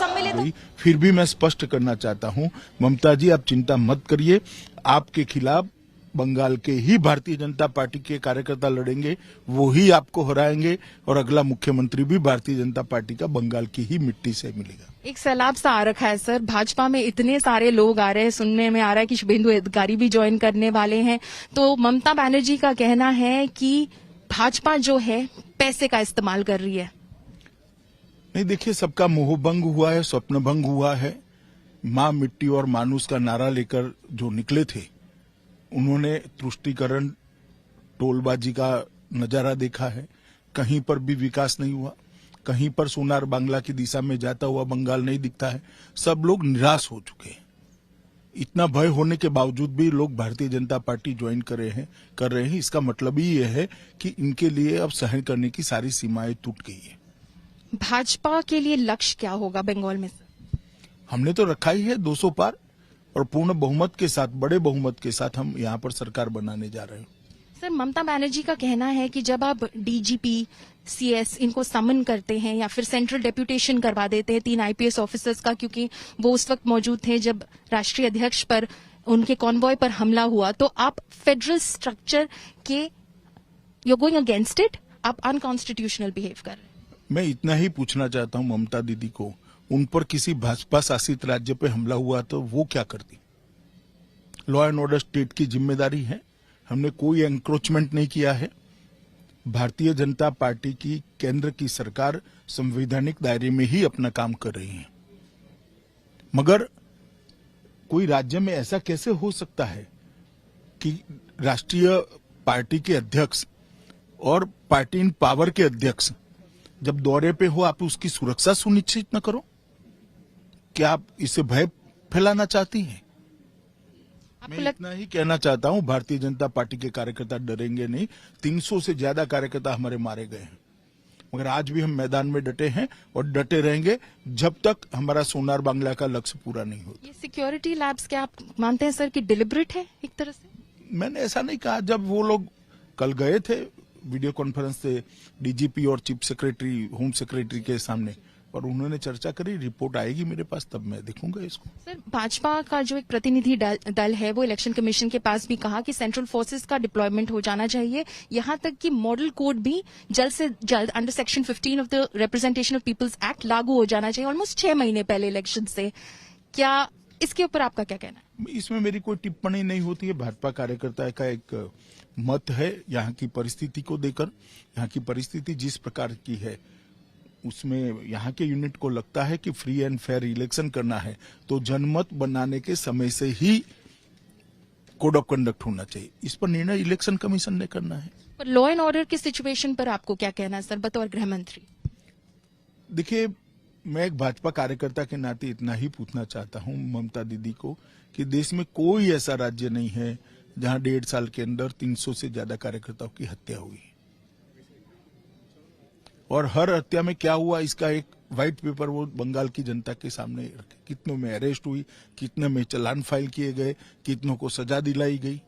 सम्मिलित। फिर भी मैं स्पष्ट करना चाहता हूं, ममता जी आप चिंता मत करिए, आपके खिलाफ बंगाल के ही भारतीय जनता पार्टी के कार्यकर्ता लड़ेंगे, वो ही आपको हराएंगे और अगला मुख्यमंत्री भी भारतीय जनता पार्टी का बंगाल की ही मिट्टी से मिलेगा। एक सैलाब सा आ रखा है सर, भाजपा में इतने सारे लोग आ रहे हैं, सुनने में आ रहा है कि शुभेंदु अधिकारी भी ज्वाइन करने वाले हैं। तो ममता बनर्जी का कहना है कि भाजपा जो है पैसे का इस्तेमाल कर रही है। नहीं देखिए, सबका मोह भंग हुआ है, स्वप्न भंग हुआ है। मां मिट्टी और मानुष का नारा लेकर जो निकले थे, उन्होंने तुष्टीकरण टोलबाजी का नजारा देखा है। कहीं पर भी विकास नहीं हुआ, कहीं पर सोनार बांग्ला की दिशा में जाता हुआ बंगाल नहीं दिखता है। सब लोग निराश हो चुके हैं। इतना भय होने के बावजूद भी लोग भारतीय जनता पार्टी ज्वाइन कर रहे हैं। इसका मतलब ही यह है कि इनके लिए अब सहन करने की सारी सीमाएं टूट गई है। भाजपा के लिए लक्ष्य क्या होगा बंगाल में? हमने तो रखा ही है 200 पार, और पूर्ण बहुमत के साथ, बड़े बहुमत के साथ हम यहाँ पर सरकार बनाने जा रहे हैं। सर, ममता बनर्जी का कहना है कि जब आप डीजीपी, सीएस इनको समन करते हैं या फिर सेंट्रल डेप्यूटेशन करवा देते हैं 3 आईपीएस ऑफिसर्स का, क्योंकि वो उस वक्त मौजूद थे जब राष्ट्रीय अध्यक्ष पर उनके कॉन्वॉय पर हमला हुआ, तो आप फेडरल स्ट्रक्चर के यू गोइंग अगेंस्ट इट, आप अनकॉन्स्टिट्यूशनल बिहेव कर रहे हैं। मैं इतना ही पूछना चाहता हूं ममता दीदी को, उन पर किसी भाजपा शासित राज्य पे हमला हुआ तो वो क्या करती? लॉ एंड ऑर्डर स्टेट की जिम्मेदारी है। हमने कोई एंक्रोचमेंट नहीं किया है। भारतीय जनता पार्टी की केंद्र की सरकार संवैधानिक दायरे में ही अपना काम कर रही है। मगर कोई राज्य में ऐसा कैसे हो सकता है कि राष्ट्रीय पार्टी के अध्यक्ष और पार्टी इन पावर के अध्यक्ष जब दौरे पे हो आप उसकी सुरक्षा सुनिश्चित न करो? क्या आप इससे भय फैलाना चाहती हैं? मैं इतना ही कहना चाहता हूं, भारतीय जनता पार्टी के कार्यकर्ता डरेंगे नहीं। 300 से ज्यादा कार्यकर्ता हमारे मारे गए हैं, मगर आज भी हम मैदान में डटे हैं और डटे रहेंगे जब तक हमारा सोनार बांग्ला का लक्ष्य पूरा नहीं होता। ये सिक्योरिटी लैब्स क्या आप मानते हैं सर कि डिलिबरेट है एक तरह से? मैंने ऐसा नहीं कहा। जब वो लोग कल गए थे वीडियो कॉन्फ्रेंस से डीजीपी और चीफ सेक्रेटरी, होम सेक्रेटरी के सामने, और उन्होंने चर्चा करी, रिपोर्ट आएगी मेरे पास तब मैं देखूंगा इसको। सर, भाजपा का जो एक प्रतिनिधि दल है वो इलेक्शन कमीशन के पास भी कहा कि सेंट्रल फोर्सेस का डिप्लॉयमेंट हो जाना चाहिए, यहां तक कि मॉडल कोड भी जल्द से जल्द under section 15 of the representation of peoples act लागू हो जाना चाहिए, ऑलमोस्ट 6 महीने पहले इलेक्शन से। क्या इसके ऊपर आपका क्या कहना है? इसमें मेरी कोई टिप्पणी नहीं होती है। भाजपा कार्यकर्ता का एक मत है यहाँ की परिस्थिति को देकर। यहाँ की परिस्थिति जिस प्रकार की है उसमें यहाँ के यूनिट को लगता है कि फ्री एंड फेयर इलेक्शन करना है तो जनमत बनाने के समय से ही कोड ऑफ कंडक्ट होना चाहिए। इस पर निर्णय इलेक्शन कमीशन ने करना है। पर लॉ एंड ऑर्डर की सिचुएशन पर आपको क्या कहना है सर, बतौर गृह मंत्री? देखिए, मैं एक भाजपा कार्यकर्ता के नाते इतना ही पूछना चाहता हूं ममता दीदी को कि देश में कोई ऐसा राज्य नहीं है जहां 1.5 साल के अंदर 300 से ज्यादा कार्यकर्ताओं की हत्या हुई, और हर हत्या में क्या हुआ इसका एक व्हाइट पेपर वो बंगाल की जनता के सामने रखे। कितनों में अरेस्ट हुई, कितने में चालान फाइल किए गए, कितनों को सजा दिलाई गई,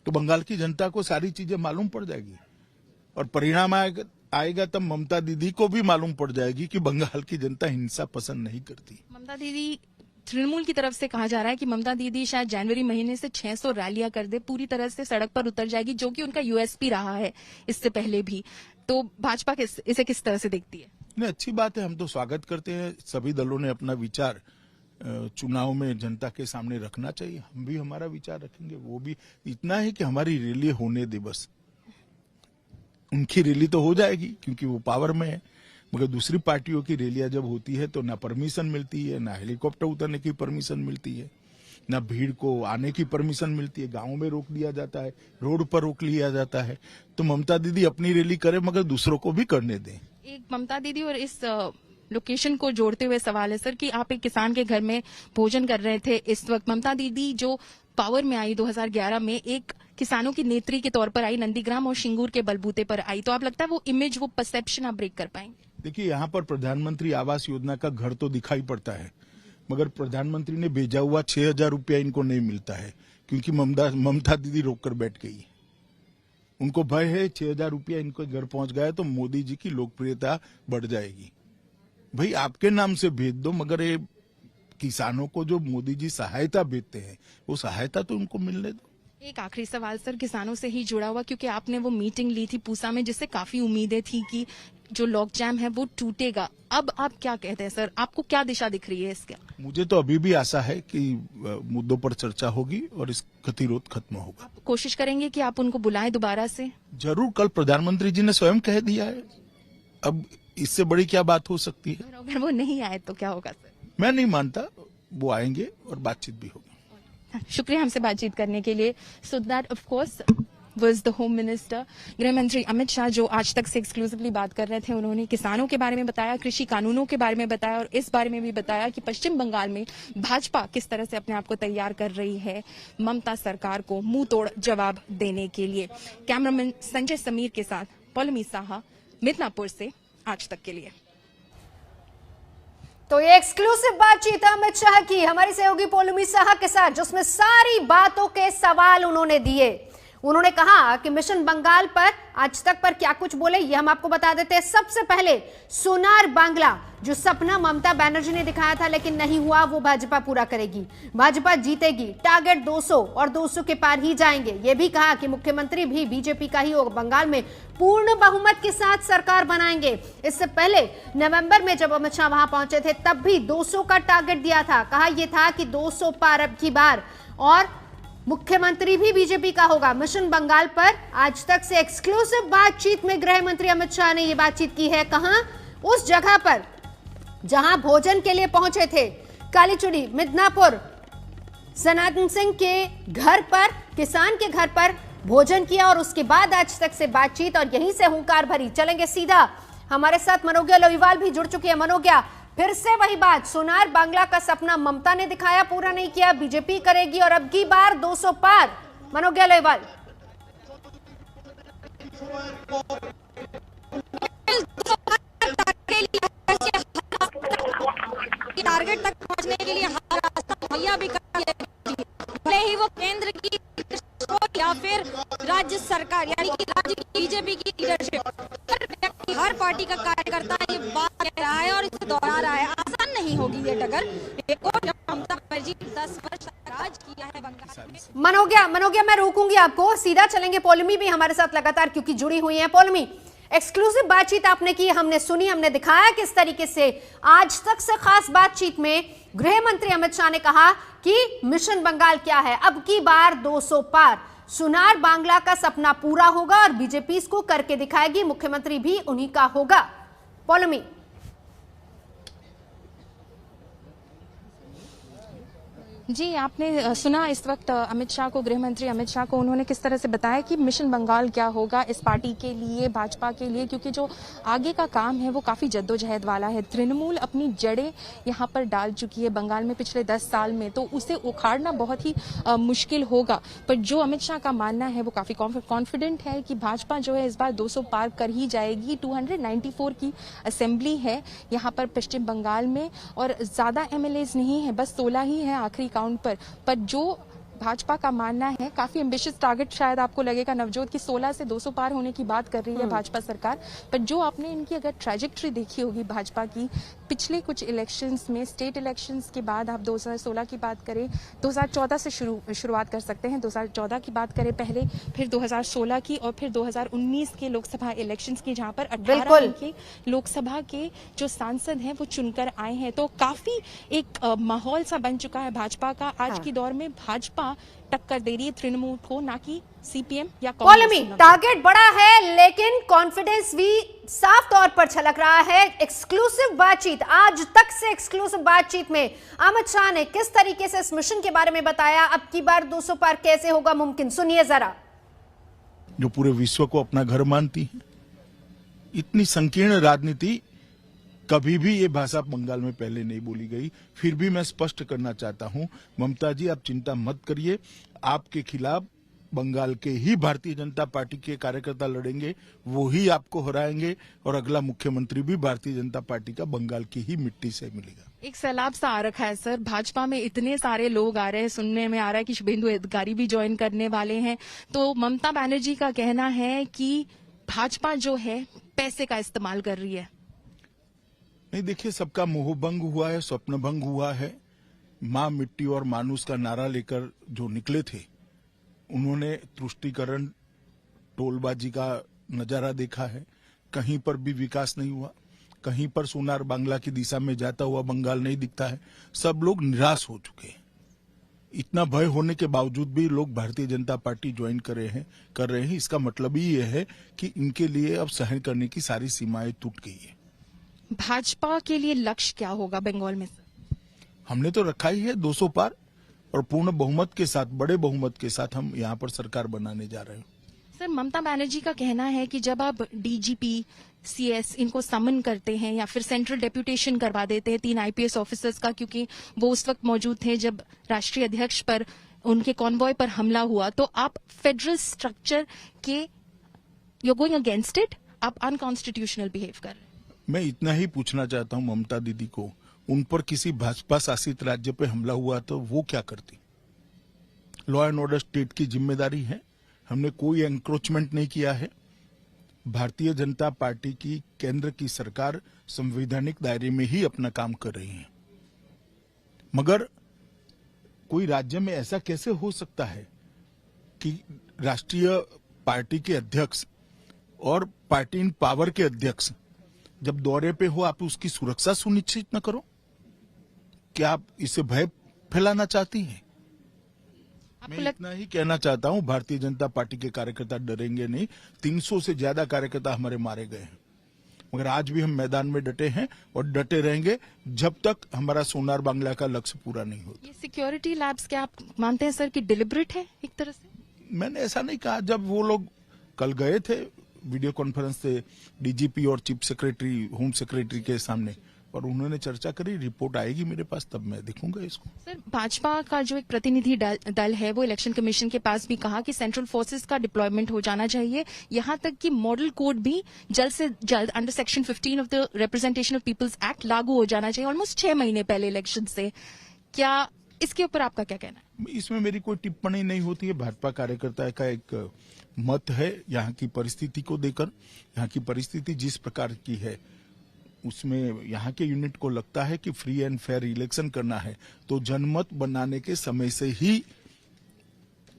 तो बंगाल की जनता को सारी चीजें मालूम पड़ जाएगी और परिणाम आएगा तब ममता दीदी को भी मालूम पड़ जाएगी कि बंगाल की जनता हिंसा पसंद नहीं करती। ममता दीदी, तृणमूल की तरफ से कहा जा रहा है कि ममता दीदी शायद जनवरी महीने से 600 रैलियां कर दे, पूरी तरह से सड़क पर उतर जाएगी, जो कि उनका यूएसपी रहा है इससे पहले भी। तो भाजपा इसे किस तरह से देखती है? नहीं, अच्छी बात है, हम तो स्वागत करते हैं। सभी दलों ने अपना विचार चुनाव में जनता के सामने रखना चाहिए। हम भी हमारा विचार रखेंगे। वो भी इतना है कि हमारी रैली होने दे बस। उनकी रैली तो हो जाएगी क्योंकि वो पावर में है, मगर दूसरी पार्टियों की रैलियां जब होती है तो ना परमिशन मिलती है, ना हेलीकॉप्टर उतरने की परमिशन मिलती है, ना भीड़ को आने की परमिशन मिलती है। गांव में रोक दिया जाता है, रोड पर रोक लिया जाता है। तो ममता दीदी अपनी रैली करे मगर दूसरों को भी करने दें। एक ममता दीदी और इस लोकेशन को जोड़ते हुए सवाल है सर कि आप एक किसान के घर में भोजन कर रहे थे इस वक्त। ममता दीदी जो पावर में आई 2011 में, एक किसानों की नेत्री के तौर पर आई, नंदीग्राम और शिंगूर के बलबूते पर आई, तो आप लगता है वो इमेज, वो परसेप्शन आप ब्रेक कर पाएंगे? देखिए, यहाँ पर प्रधानमंत्री आवास योजना का घर तो दिखाई पड़ता है, मगर प्रधानमंत्री ने भेजा हुआ 6,000 रुपया इनको नहीं मिलता है क्योंकि ममता दीदी रोककर बैठ गई। उनको भय है 6,000 रुपया इनको घर पहुंच गया तो मोदी जी की लोकप्रियता बढ़ जाएगी। भाई आपके नाम से भेज दो, मगर ये किसानों को जो मोदी जी सहायता भेजते हैं वो सहायता तो उनको मिलने दो। एक आखिरी सवाल सर, किसानों से ही जुड़ा हुआ, क्योंकि आपने वो मीटिंग ली थी पूसा में जिससे काफी उम्मीदें थी कि जो लॉक जैम है वो टूटेगा। अब आप क्या कहते हैं सर, आपको क्या दिशा दिख रही है इसका? मुझे तो अभी भी आशा है कि मुद्दों पर चर्चा होगी और इस गतिरोध खत्म होगा। आप कोशिश करेंगे कि आप उनको बुलाएं दोबारा से? जरूर, कल प्रधानमंत्री जी ने स्वयं कह दिया है, अब इससे बड़ी क्या बात हो सकती है। अगर वो नहीं आए तो क्या होगा सर? मैं नहीं मानता, वो आएंगे और बातचीत भी होगी। शुक्रिया हमसे बातचीत करने के लिए। So that of course was the home minister, गृह मंत्री अमित शाह, जो आज तक से एक्सक्लूसिवली बात कर रहे थे। उन्होंने किसानों के बारे में बताया, कृषि कानूनों के बारे में बताया और इस बारे में भी बताया कि पश्चिम बंगाल में भाजपा किस तरह से अपने आप को तैयार कर रही है ममता सरकार को मुंह तोड़ जवाब देने के लिए। कैमरामैन संजय समीर के साथ पौलमी साहा, मिदनापुर से आज तक के लिए। तो ये एक्सक्लूसिव बातचीत अमित शाह की हमारी सहयोगी पौलमी साहा के साथ, जिसमें सारी बातों के सवाल उन्होंने दिए। उन्होंने कहा कि मिशन बंगाल पर आज तक पर क्या कुछ बोले ये हम आपको बता देते हैं। सबसे पहले सोनार बांग्ला, जो सपना ममता बनर्जी ने दिखाया था लेकिन नहीं हुआ, वो भाजपा पूरा करेगी, भाजपा जीतेगी, टारगेट 200 और 200 के पार ही जाएंगे। ये भी कहा कि मुख्यमंत्री भी बीजेपी का ही होगा, बंगाल में पूर्ण बहुमत के साथ सरकार बनाएंगे। इससे पहले नवंबर में जब अमित शाह वहां पहुंचे थे तब भी 200 का टारगेट दिया था, कहा यह था कि 200 पार अब की बार, और मुख्यमंत्री भी बीजेपी का होगा। मिशन बंगाल पर आज तक से एक्सक्लूसिव बातचीत में गृह मंत्री अमित शाह ने यह बातचीत की है। कहां? उस जगह पर जहां भोजन के लिए पहुंचे थे, कालीचुड़ी, मिदनापुर, सनातन सिंह के घर पर, किसान के घर पर भोजन किया और उसके बाद आज तक से बातचीत और यहीं से हुंकार भरी। चलेंगे सीधा, हमारे साथ मनोज्ञा लोईवाल भी जुड़ चुकी है। मनोज्ञा, फिर से वही बात, सोनार बांग्ला का सपना ममता ने दिखाया, पूरा नहीं किया, बीजेपी करेगी और अब की बार 200 पार। मनोज्ञा लोईवाल। टारगेट तक पहुंचने के लिए हर रास्ता मुहैया भी कर लेती है, भले ही वो केंद्र की या फिर राज्य सरकार यानी कि राज्य की बीजेपी की लीडरशिप। हर पार्टी का कार्यकर्ता ये बात कह रहा है और इसे दोहरा रहा है। आसान नहीं होगी ये टक्कर। ममता बनर्जी 10 वर्ष राज किया है बंगाल में। मनोज्ञा, मैं रोकूंगी आपको, सीधा चलेंगे। पौलमी भी हमारे साथ लगातार क्योंकि जुड़ी हुई है। पौलमी, एक्सक्लूसिव बातचीत आपने की, हमने सुनी, हमने दिखाया किस तरीके से आज तक से खास बातचीत में गृह मंत्री अमित शाह ने कहा कि मिशन बंगाल क्या है, अब की बार 200 पार, सोनार बांग्ला का सपना पूरा होगा और बीजेपी इसको करके दिखाएगी, मुख्यमंत्री भी उन्हीं का होगा। पौलमी। जी, आपने सुना इस वक्त अमित शाह को, गृह मंत्री अमित शाह को, उन्होंने किस तरह से बताया कि मिशन बंगाल क्या होगा इस पार्टी के लिए, भाजपा के लिए, क्योंकि जो आगे का काम है वो काफी जद्दोजहद वाला है। तृणमूल अपनी जड़ें यहाँ पर डाल चुकी है बंगाल में पिछले 10 साल में, तो उसे उखाड़ना बहुत ही मुश्किल होगा। पर जो अमित शाह का मानना है वो काफी कॉन्फिडेंट है कि भाजपा जो है इस बार 200 पार कर ही जाएगी। 294 की असेंबली है यहाँ पर पश्चिम बंगाल में और ज्यादा एमएलएज नहीं है, बस 16 ही है आखिरी काउंट पर जो भाजपा का मानना है, काफी एम्बिशियस टारगेट शायद आपको लगेगा नवजोत की 16 से 200 पार होने की बात कर रही है भाजपा सरकार, पर जो आपने इनकी अगर ट्रैजेक्टरी देखी होगी भाजपा की पिछले कुछ इलेक्शंस में, स्टेट इलेक्शंस के बाद आप 2016 की बात करें, 2014 से शुरुआत कर सकते हैं, 2014 की बात करें पहले, फिर 2016 की और फिर 2019 के लोकसभा इलेक्शंस की, जहां पर 18 के लोकसभा के जो सांसद हैं वो चुनकर आए हैं। तो काफी एक माहौल सा बन चुका है भाजपा का। आज की दौर में भाजपा टक्कर दे रही है तृणमूल को, ना कि सीपीएम या कांग्रेस। टारगेट बड़ा है लेकिन कॉन्फिडेंस भी साफ तौर पर छलक रहा है। एक्सक्लूसिव बातचीत, आज तक से एक्सक्लूसिव बातचीत में अमित शाह ने किस तरीके से इस मिशन के बारे में बताया, अब की बार 200 पार कैसे होगा मुमकिन, सुनिए जरा। जो पूरे विश्व को अपना घर मानती है, इतनी संकीर्ण राजनीति कभी भी ये भाषा बंगाल में पहले नहीं बोली गई। फिर भी मैं स्पष्ट करना चाहता हूं, ममता जी आप चिंता मत करिए, आपके खिलाफ बंगाल के ही भारतीय जनता पार्टी के कार्यकर्ता लड़ेंगे, वो ही आपको हराएंगे और अगला मुख्यमंत्री भी भारतीय जनता पार्टी का बंगाल की ही मिट्टी से मिलेगा। एक सैलाब सा आ रखा है सर, भाजपा में इतने सारे लोग आ रहे हैं, सुनने में आ रहा है कि शुभेंदु अधिकारी भी ज्वाइन करने वाले हैं। तो ममता बनर्जी का कहना है कि भाजपा जो है पैसे का इस्तेमाल कर रही है। नहीं, देखिए, सबका मोहभंग हुआ है, स्वप्न भंग हुआ है। माँ मिट्टी और मानुष का नारा लेकर जो निकले थे, उन्होंने तुष्टीकरण, टोलबाजी का नजारा देखा है। कहीं पर भी विकास नहीं हुआ, कहीं पर सोनार बांग्ला की दिशा में जाता हुआ बंगाल नहीं दिखता है। सब लोग निराश हो चुके हैं। इतना भय होने के बावजूद भी लोग भारतीय जनता पार्टी ज्वाइन कर रहे हैं। इसका मतलब ही यह है कि इनके लिए अब सहन करने की सारी सीमाएं टूट गई है। भाजपा के लिए लक्ष्य क्या होगा बंगाल में? हमने तो रखा ही है 200 पार, और पूर्ण बहुमत के साथ, बड़े बहुमत के साथ हम यहाँ पर सरकार बनाने जा रहे हैं। सर, ममता बनर्जी का कहना है कि जब आप डीजीपी, सीएस इनको समन करते हैं या फिर सेंट्रल डेप्यूटेशन करवा देते हैं 3 आईपीएस ऑफिसर्स का, क्योंकि वो उस वक्त मौजूद थे जब राष्ट्रीय अध्यक्ष पर उनके कॉन्वॉय पर हमला हुआ, तो आप फेडरल स्ट्रक्चर के यू गोइंग अगेंस्ट इट, आप अनकॉन्स्टिट्यूशनल बिहेव कर रहे हैं। मैं इतना ही पूछना चाहता हूं ममता दीदी को, उन पर किसी भाजपा शासित राज्य पे हमला हुआ तो वो क्या करती? लॉ एंड ऑर्डर स्टेट की जिम्मेदारी है। हमने कोई एंक्रोचमेंट नहीं किया है। भारतीय जनता पार्टी की केंद्र की सरकार संवैधानिक दायरे में ही अपना काम कर रही है। मगर कोई राज्य में ऐसा कैसे हो सकता है कि राष्ट्रीय पार्टी के अध्यक्ष और पार्टी इन पावर के अध्यक्ष जब दौरे पे हो, आप उसकी सुरक्षा सुनिश्चित न करो? क्या आप इससे भय फैलाना चाहती हैं? मैं इतना ही कहना चाहता हूं, भारतीय जनता पार्टी के कार्यकर्ता डरेंगे नहीं। 300 से ज्यादा कार्यकर्ता हमारे मारे गए हैं, मगर आज भी हम मैदान में डटे हैं और डटे रहेंगे जब तक हमारा सोनार बांग्ला का लक्ष्य पूरा नहीं होता। ये सिक्योरिटी लैब्स क्या आप मानते हैं सर कि डिलिबरेट है एक तरह से? मैंने ऐसा नहीं कहा। जब वो लोग कल गए थे वीडियो कॉन्फ्रेंस से डीजीपी और चीफ सेक्रेटरी, होम सेक्रेटरी के सामने, और उन्होंने चर्चा करी, रिपोर्ट आएगी मेरे पास, तब मैं देखूंगा इसको। सर, भाजपा का जो एक प्रतिनिधि दल है वो इलेक्शन कमीशन के पास भी कहा कि सेंट्रल फोर्सेस का डिप्लॉयमेंट हो जाना चाहिए, यहां तक कि मॉडल कोड भी जल्द से जल्द under section 15 of the representation of peoples act लागू हो जाना चाहिए, ऑलमोस्ट 6 महीने पहले इलेक्शन से। क्या इसके ऊपर आपका क्या कहना है? इसमें मेरी कोई टिप्पणी नहीं होती है। भाजपा कार्यकर्ता का एक मत है यहाँ की परिस्थिति को देकर। यहाँ की परिस्थिति जिस प्रकार की है, उसमें यहाँ के यूनिट को लगता है कि फ्री एंड फेयर इलेक्शन करना है तो जनमत बनाने के समय से ही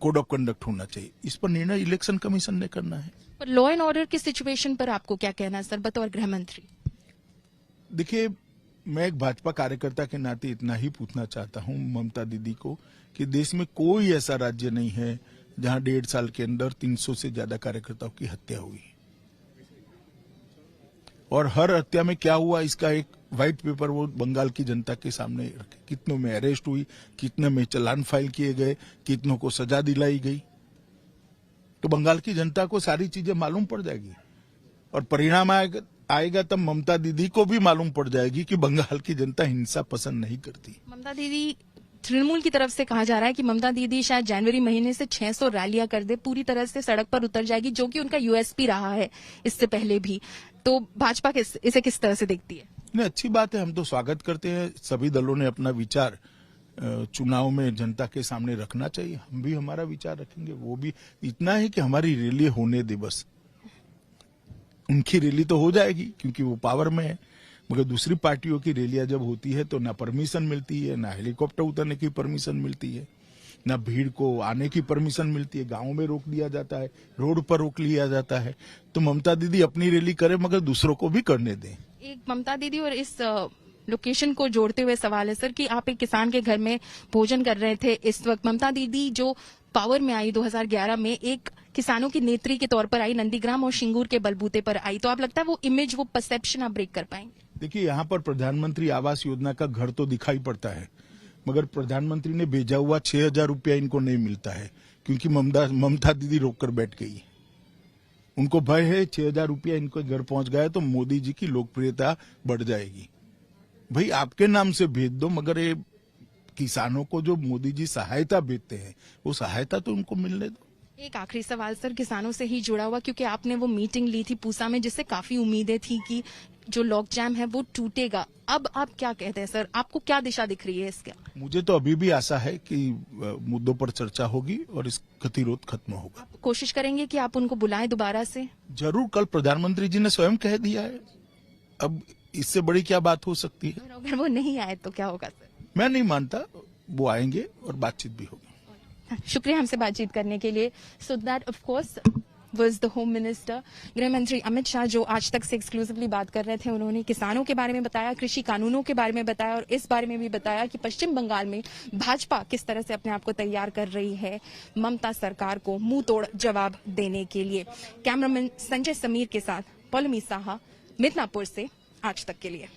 कोड ऑफ कंडक्ट होना चाहिए। इस पर निर्णय इलेक्शन कमीशन ने करना है। पर लॉ एंड ऑर्डर की सिचुएशन पर आपको क्या कहना है सर, बतौर गृह मंत्री? देखिए, मैं एक भाजपा कार्यकर्ता के नाते इतना ही पूछना चाहता हूं ममता दीदी को कि देश में कोई ऐसा राज्य नहीं है जहां 1.5 साल के अंदर 300 से ज्यादा कार्यकर्ताओं की हत्या हुई, और हर हत्या में क्या हुआ इसका एक व्हाइट पेपर वो बंगाल की जनता के सामने रखे। कितनों में अरेस्ट हुई, कितने में चालान फाइल किए गए, कितनों को सजा दिलाई गई, तो बंगाल की जनता को सारी चीजें मालूम पड़ जाएगी, और परिणाम आएगा तब ममता दीदी को भी मालूम पड़ जाएगी कि बंगाल की जनता हिंसा पसंद नहीं करती। ममता दीदी, तृणमूल की तरफ से कहा जा रहा है कि ममता दीदी शायद जनवरी महीने से 600 रैलियां कर दे, पूरी तरह से सड़क पर उतर जाएगी, जो कि उनका यूएसपी रहा है इससे पहले भी। तो भाजपा इसे किस तरह से देखती है? नहीं, अच्छी बात है, हम तो स्वागत करते हैं। सभी दलों ने अपना विचार चुनाव में जनता के सामने रखना चाहिए। हम भी हमारा विचार रखेंगे। वो भी इतना है कि हमारी रैली होने दे बस। उनकी रैली तो हो जाएगी क्योंकि वो पावर में है, मगर दूसरी पार्टियों की रैलियां जब होती है तो ना परमिशन मिलती है, ना हेलीकॉप्टर उतरने की परमिशन मिलती है, ना भीड़ को आने की परमिशन मिलती है। गांव में रोक दिया जाता है, रोड पर रोक लिया जाता है। तो ममता दीदी अपनी रैली करे मगर दूसरों को भी करने दें। एक ममता दीदी और इस लोकेशन को जोड़ते हुए सवाल है सर कि आप एक किसान के घर में भोजन कर रहे थे इस वक्त। ममता दीदी जो पावर में आई 2011 में, एक किसानों की नेत्री के तौर पर आई, नंदीग्राम और शिंगूर के बलबूते पर आई, तो आप लगता है वो इमेज, वो परसेप्शन आप ब्रेक कर पाएंगे? देखिए, यहाँ पर प्रधानमंत्री आवास योजना का घर तो दिखाई पड़ता है, मगर प्रधानमंत्री ने भेजा हुआ 6,000 रुपया इनको नहीं मिलता है, क्योंकि ममता दीदी रोककर बैठ गई। उनको भय है 6,000 रुपया इनको घर पहुंच गया तो मोदी जी की लोकप्रियता बढ़ जाएगी। भाई, आपके नाम से भेज दो, मगर ये किसानों को जो मोदी जी सहायता भेजते हैं वो सहायता तो उनको मिलने दो। एक आखिरी सवाल सर, किसानों से ही जुड़ा हुआ, क्योंकि आपने वो मीटिंग ली थी पूसा में जिससे काफी उम्मीदें थी कि जो लॉक जैम है वो टूटेगा। अब आप क्या कहते हैं सर, आपको क्या दिशा दिख रही है इसका? मुझे तो अभी भी आशा है कि मुद्दों पर चर्चा होगी और इस गतिरोध खत्म होगा। आप कोशिश करेंगे कि आप उनको बुलाएं दोबारा से? जरूर, कल प्रधानमंत्री जी ने स्वयं कह दिया है। अब इससे बड़ी क्या बात हो सकती है? अगर वो नहीं आए तो क्या होगा सर? मैं नहीं मानता, वो आएंगे और बातचीत भी होगी। शुक्रिया हमसे बातचीत करने के लिए। So that of course was the home minister, गृह मंत्री अमित शाह, जो आज तक से एक्सक्लूसिवली बात कर रहे थे। उन्होंने किसानों के बारे में बताया, कृषि कानूनों के बारे में बताया और इस बारे में भी बताया कि पश्चिम बंगाल में भाजपा किस तरह से अपने आप को तैयार कर रही है ममता सरकार को मुंह तोड़ जवाब देने के लिए। कैमरामैन संजय समीर के साथ पौलमी साहा, मिदनापुर से आज तक के लिए।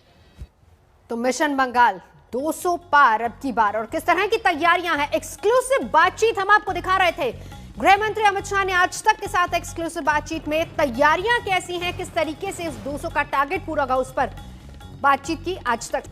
तो मिशन बंगाल 200 पार अब की बार और किस तरह की तैयारियां हैं, एक्सक्लूसिव बातचीत हम आपको दिखा रहे थे। गृह मंत्री अमित शाह ने आज तक के साथ एक्सक्लूसिव बातचीत में तैयारियां कैसी हैं, किस तरीके से उस 200 का टारगेट पूरा होगा, उस पर बातचीत की आज तक।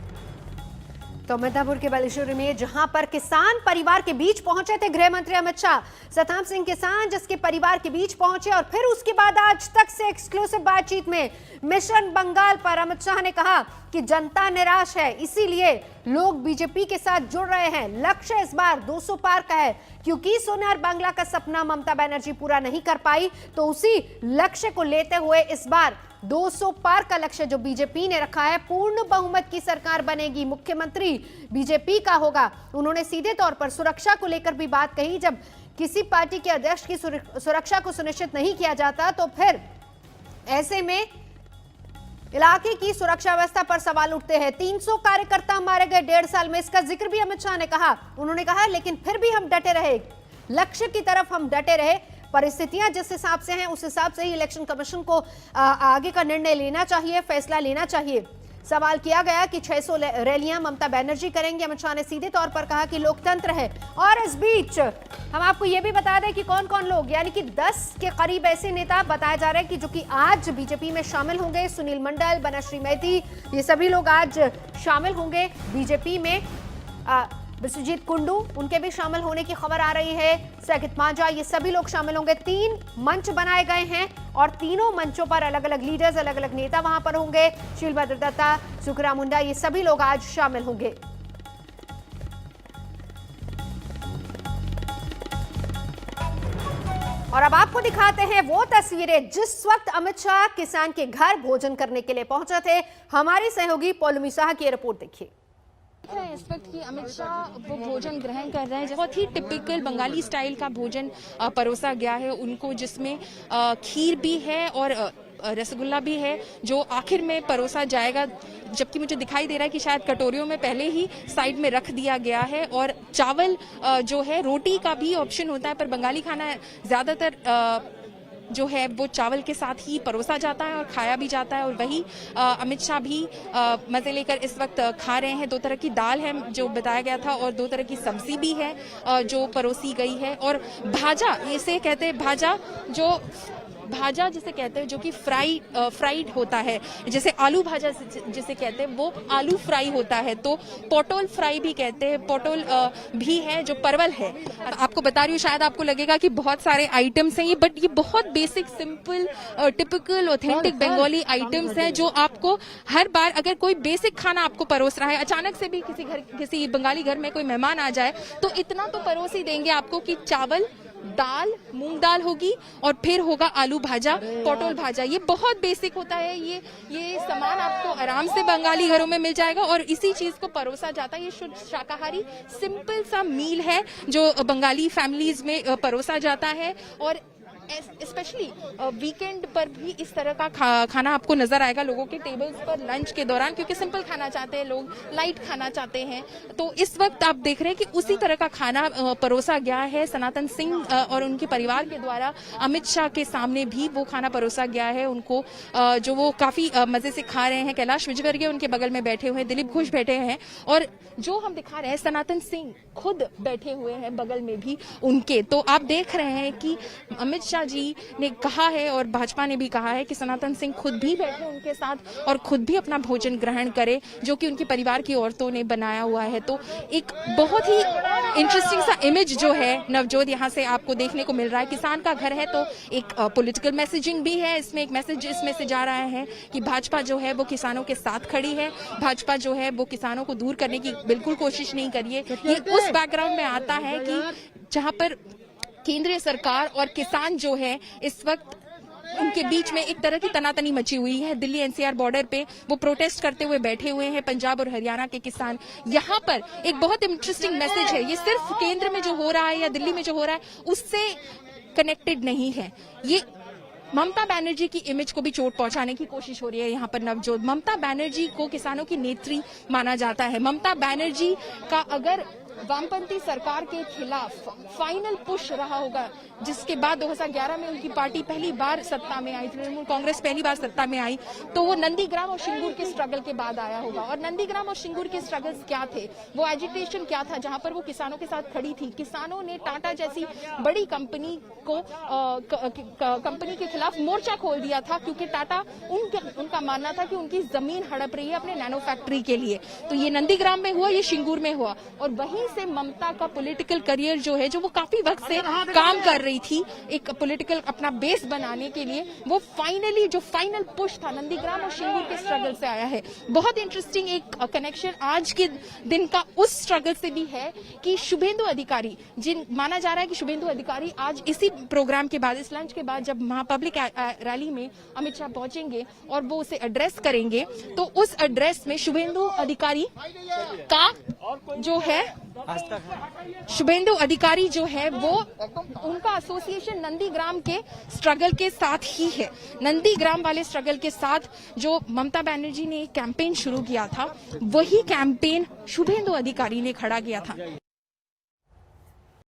तो मिदनापुर के बालेश्वरी में जहां पर किसान परिवार के बीच पहुंचे थे गृह मंत्री अमित शाह, सतनाम सिंह किसान जिसके परिवार के बीच पहुंचे और फिर उसके बाद आज तक से एक्सक्लूसिव बातचीत में मिशन बंगाल पर अमित शाह ने कहा कि जनता निराश है, इसीलिए लोग बीजेपी के साथ जुड़ रहे हैं। लक्ष्य इस बार 200 पार का है, क्योंकि सोनार बांग्ला का सपना ममता बनर्जी पूरा नहीं कर पाई, तो उसी लक्ष्य को लेते हुए इस बार 200 पार का लक्ष्य जो बीजेपी ने रखा है, पूर्ण बहुमत की सरकार बनेगी, मुख्यमंत्री बीजेपी का होगा। उन्होंने सीधे तौर पर सुरक्षा को लेकर भी बात कही। जब किसी पार्टी के अध्यक्ष की सुरक्षा को सुनिश्चित नहीं किया जाता तो फिर ऐसे में इलाके की सुरक्षा व्यवस्था पर सवाल उठते हैं। 300 कार्यकर्ता मारे गए 1.5 साल में, इसका जिक्र भी अमित शाह ने कहा। उन्होंने कहा लेकिन फिर भी हम डटे रहे, लक्ष्य की तरफ हम डटे रहे। परिस्थितियां जिस हिसाब से हैं उस हिसाब से ही इलेक्शन कमीशन को आगे का निर्णय लेना चाहिए, फैसला लेना चाहिए। सवाल किया गया कि 600 रैलियां ममता बनर्जी करेंगे, अमित शाह ने सीधे तौर पर कहा कि लोकतंत्र है। और इस बीच हम आपको यह भी बता दें कि कौन कौन लोग, यानी कि 10 के करीब ऐसे नेता बताए जा रहे हैं कि जो कि आज बीजेपी में शामिल होंगे। सुनील मंडल, बनश्री मेहती, ये सभी लोग आज शामिल होंगे बीजेपी में। विश्वजीत कुंडू, उनके भी शामिल होने की खबर आ रही है। सैकित मांझा, ये सभी लोग शामिल होंगे। 3 मंच बनाए गए हैं और तीनों मंचों पर अलग अलग लीडर्स, अलग अलग नेता वहां पर होंगे। शीलभद्र दत्ता, सुखराम मुंडा, ये सभी लोग आज शामिल होंगे। और अब आपको दिखाते हैं वो तस्वीरें जिस वक्त अमित शाह किसान के घर भोजन करने के लिए पहुंचे थे। हमारी सहयोगी पौलमी साहा की रिपोर्ट देखिए। इस वक्त की अमित शाह वो भोजन ग्रहण कर रहे हैं, बहुत ही टिपिकल बंगाली स्टाइल का भोजन परोसा गया है उनको, जिसमें खीर भी है और रसगुल्ला भी है जो आखिर में परोसा जाएगा। जबकि मुझे दिखाई दे रहा है कि शायद कटोरियों में पहले ही साइड में रख दिया गया है। और चावल जो है, रोटी का भी ऑप्शन होता है, पर बंगाली खाना ज्यादातर जो है वो चावल के साथ ही परोसा जाता है और खाया भी जाता है। और वही अमित शाह भी मजे लेकर इस वक्त खा रहे हैं। 2 तरह की दाल है जो बताया गया था और 2 तरह की सब्जी भी है जो परोसी गई है। और भाजा, इसे कहते हैं भाजा जिसे कहते हैं, जो कि फ्राइड होता है, जैसे आलू भाजा जिसे कहते हैं वो आलू फ्राई होता है। तो पोटल फ्राई भी कहते हैं, पोटल भी है जो परवल है। आपको बता रही हूँ, शायद आपको लगेगा कि बहुत सारे आइटम्स हैं ये, बट ये बहुत basic, simple, typical, authentic Bengali items हैं जो आपको हर बार, अगर कोई बेसिक खाना आपको परोस रहा है, अचानक से भी किसी बंगाली घर में कोई मेहमान आ जाए तो इतना तो परोस ही देंगे आपको कि चावल, दाल, मूंग दाल होगी और फिर होगा आलू भाजा, पोटल भाजा। ये बहुत बेसिक होता है। ये सामान आपको आराम से बंगाली घरों में मिल जाएगा और इसी चीज को परोसा जाता है। ये शुद्ध शाकाहारी सिंपल सा मील है जो बंगाली फैमिलीज में परोसा जाता है। और स्पेशली वीकेंड पर भी इस तरह का खाना आपको नजर आएगा लोगों के टेबल्स पर लंच के दौरान, क्योंकि सिंपल खाना चाहते हैं लोग, लाइट खाना चाहते हैं। तो इस वक्त आप देख रहे हैं कि उसी तरह का खाना परोसा गया है सनातन सिंह और उनके परिवार के द्वारा। अमित शाह के सामने भी वो खाना परोसा गया है उनको, जो वो काफी मजे से खा रहे हैं। कैलाश विजयवर्गीय उनके बगल में बैठे हुए हैं, दिलीप घोष बैठे हैं और जो हम दिखा रहे हैं सनातन सिंह खुद बैठे हुए हैं बगल में भी उनके। तो आप देख रहे हैं कि अमित शाह जी ने कहा है और भाजपा ने भी कहा है कि सनातन सिंह खुद भी बैठे उनके साथ और खुद भी अपना भोजन ग्रहण करे, जो कि उनके परिवार की औरतों ने बनाया हुआ है। तो एक बहुत ही इंटरेस्टिंग सा इमेज जो है नवजोत यहाँ से आपको देखने को मिल रहा है। किसान का घर है तो एक पॉलिटिकल मैसेजिंग भी है इसमें। एक मैसेज इसमें से जा रहा है कि भाजपा जो है वो किसानों के साथ खड़ी है, भाजपा जो है वो किसानों को दूर करने की बिल्कुल कोशिश नहीं करी है। ये उस बैकग्राउंड में आता है कि जहां पर केंद्रीय सरकार और किसान जो है इस वक्त उनके बीच में एक तरह की तनातनी मची हुई है। दिल्ली एनसीआर बॉर्डर पे वो प्रोटेस्ट करते हुए बैठे हुए हैं पंजाब और हरियाणा के किसान। यहाँ पर एक बहुत इंटरेस्टिंग मैसेज है, ये सिर्फ केंद्र में जो हो रहा है या दिल्ली में जो हो रहा है उससे कनेक्टेड नहीं है, ये ममता बनर्जी की इमेज को भी चोट पहुंचाने की कोशिश हो रही है। यहाँ पर नवजोत, ममता बनर्जी को किसानों की नेत्री माना जाता है। ममता बनर्जी का अगर वामपंथी सरकार के खिलाफ फाइनल पुश रहा होगा, जिसके बाद 2011 में उनकी पार्टी पहली बार सत्ता में आई, तृणमूल कांग्रेस पहली बार सत्ता में आई, तो वो नंदीग्राम और सिंगूर के स्ट्रगल के बाद आया होगा। और नंदीग्राम और सिंगूर के स्ट्रगल्स क्या थे, वो एजिटेशन क्या था, जहां पर वो किसानों के साथ खड़ी थी। किसानों ने टाटा जैसी बड़ी कंपनी को कंपनी के खिलाफ मोर्चा खोल दिया था, क्योंकि टाटा उनका मानना था कि उनकी जमीन हड़प रही है अपने नैनो फैक्ट्री के लिए। तो ये नंदीग्राम में हुआ, ये सिंगूर में हुआ, और वहीं से ममता का पॉलिटिकल करियर जो है, जो वो काफी वक्त से काम कर रही थी एक पॉलिटिकल अपना बेस बनाने के लिए, वो फाइनली जो फाइनल पुश था नंदीग्राम और सिंगूर के स्ट्रगल से आया है। बहुत इंटरेस्टिंग एक कनेक्शन आज के दिन का उस स्ट्रगल से भी है कि शुभेंदु अधिकारी, जिन माना जा रहा है कि शुभेंदु अधिकारी आज इसी प्रोग्राम के बाद, इस लंच के बाद, जब महापब्लिक रैली में अमित शाह पहुंचेंगे और वो उसे एड्रेस करेंगे, तो उस एड्रेस में शुभेंदु अधिकारी का जो है, शुभेंदु अधिकारी जो है वो उनका एसोसिएशन नंदीग्राम के स्ट्रगल के साथ ही है। नंदीग्राम वाले स्ट्रगल के साथ जो ममता बनर्जी ने एक कैंपेन शुरू किया था, वही कैंपेन शुभेंदु अधिकारी ने खड़ा किया था।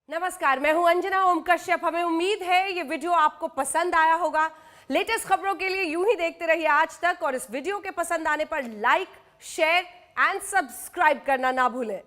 नमस्कार, मैं हूं अंजना ओम कश्यप। हमें उम्मीद है ये वीडियो आपको पसंद आया होगा। लेटेस्ट खबरों के लिए यूं ही देखते रहिए आज तक, और इस वीडियो के पसंद आने पर लाइक, शेयर एंड सब्सक्राइब करना ना भूलें।